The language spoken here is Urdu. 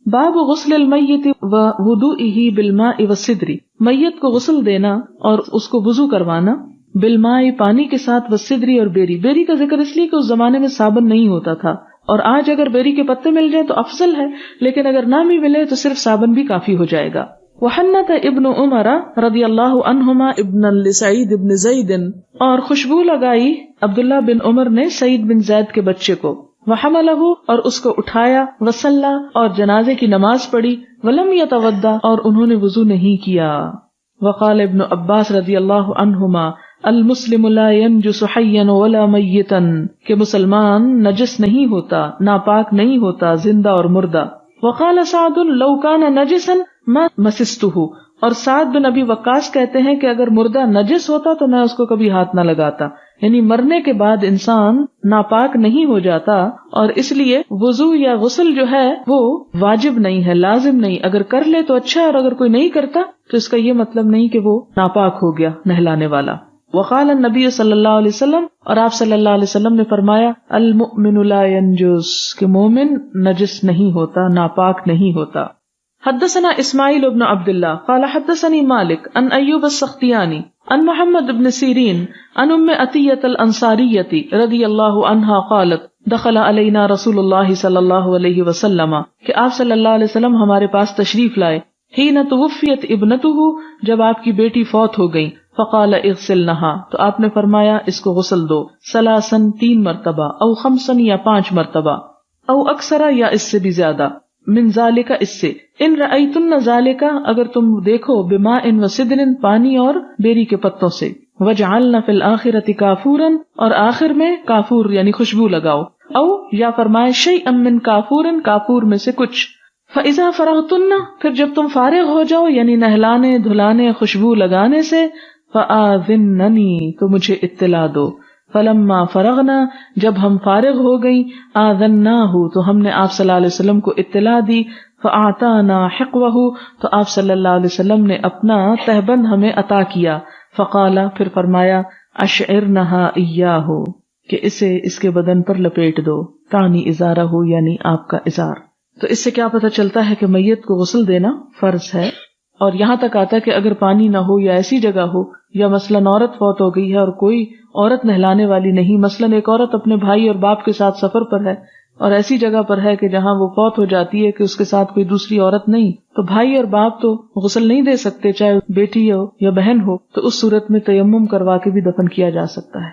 باب غسل المیت و وضوئہ بالماء والسدر، میت کو غسل دینا اور اس کو وضو کروانا، بالماء پانی کے ساتھ، والسدر اور بیری۔ بیری کا ذکر اس لیے کہ اس زمانے میں صابن نہیں ہوتا تھا، اور آج اگر بیری کے پتے مل جائے تو افضل ہے، لیکن اگر نہ بھی ملے تو صرف صابن بھی کافی ہو جائے گا۔ وحنت ابن عمر رضی اللہ عنہما ابن لسعید ابن زید، اور خوشبو لگائی عبداللہ بن عمر نے سعید بن زید کے بچے کو، وحملہ اور اس کو اٹھایا، وصلی اور جنازے کی نماز پڑھی، ولم یتودع اور انہوں نے وضو نہیں کیا۔ وقال ابن عباس رضی اللہ عنہما المسلم لا ينجس حیا ولا میتا، کہ مسلمان نجس نہیں ہوتا، ناپاک نہیں ہوتا، زندہ اور مردہ۔ وقال سعد لو كان نجسا ما مسسته، اور سعد بن ابی وقاص کہتے ہیں کہ اگر مردہ نجس ہوتا تو میں اس کو کبھی ہاتھ نہ لگاتا، یعنی مرنے کے بعد انسان ناپاک نہیں ہو جاتا، اور اس لیے وضو یا غسل جو ہے وہ واجب نہیں ہے، لازم نہیں، اگر کر لے تو اچھا ہے، اور اگر کوئی نہیں کرتا تو اس کا یہ مطلب نہیں کہ وہ ناپاک ہو گیا نہلانے والا۔ وقال النبی صلی اللہ علیہ وسلم، اور آپ صلی اللہ علیہ وسلم نے فرمایا المؤمن لا ينجس، کہ مومن نجس نہیں ہوتا، ناپاک نہیں ہوتا۔ حدثنا اسماعیل بن عبد اللہ قال حدثني مالک عن ایوب السختیانی عن محمد بن سیرین عن ام عطیہ الانصاریہ رضی اللہ عنہا قالت دخل علینا رسول اللہ صلی اللہ علیہ وسلم، کہ آپ صلی اللہ علیہ وسلم ہمارے پاس تشریف لائے، حین توفیت ابنتہ، جب آپ کی بیٹی فوت ہو گئی، فقال اغسلنہا، تو آپ نے فرمایا اس کو غسل دو، ثلاثاً 3 مرتبہ، او خمساً یا 5 مرتبہ، او اکثر یا اس سے بھی زیادہ، من ذالک اس سے، ان رأیتن ذالک اگر تم دیکھو، بماء و سدر پانی اور بیری کے پتوں سے، وجعلن فی الآخرۃ کافورا اور آخر میں کافور یعنی خوشبو لگاؤ، او یا فرمائے شیئا من کافور کافور میں سے کچھ، فاذا فرغتن پھر جب تم فارغ ہو جاؤ یعنی نہلانے دھلانے خوشبو لگانے سے، فآذننی تو مجھے اطلاع دو، فلما فرغنا جب ہم فارغ ہو گئیں، آذناہ تو ہم نے آپ صلی اللہ علیہ وسلم کو اطلاع دی، فاعطانا حقوہ تو آپ صلی اللہ علیہ وسلم نے اپنا تہبند ہمیں عطا کیا، فقال پھر فرمایا اشعرنہا ایاہ کہ اسے اس کے بدن پر لپیٹ دو، تانی ازارہ یعنی آپ کا ازار۔ تو اس سے کیا پتہ چلتا ہے کہ میت کو غسل دینا فرض ہے، اور یہاں تک آتا ہے کہ اگر پانی نہ ہو یا ایسی جگہ ہو، یا مثلاً عورت فوت ہو گئی ہے اور کوئی عورت نہلانے والی نہیں، مثلاً ایک عورت اپنے بھائی اور باپ کے ساتھ سفر پر ہے اور ایسی جگہ پر ہے کہ جہاں وہ فوت ہو جاتی ہے کہ اس کے ساتھ کوئی دوسری عورت نہیں، تو بھائی اور باپ تو غسل نہیں دے سکتے، چاہے بیٹی ہو یا بہن ہو، تو اس صورت میں تیمم کروا کے بھی دفن کیا جا سکتا ہے۔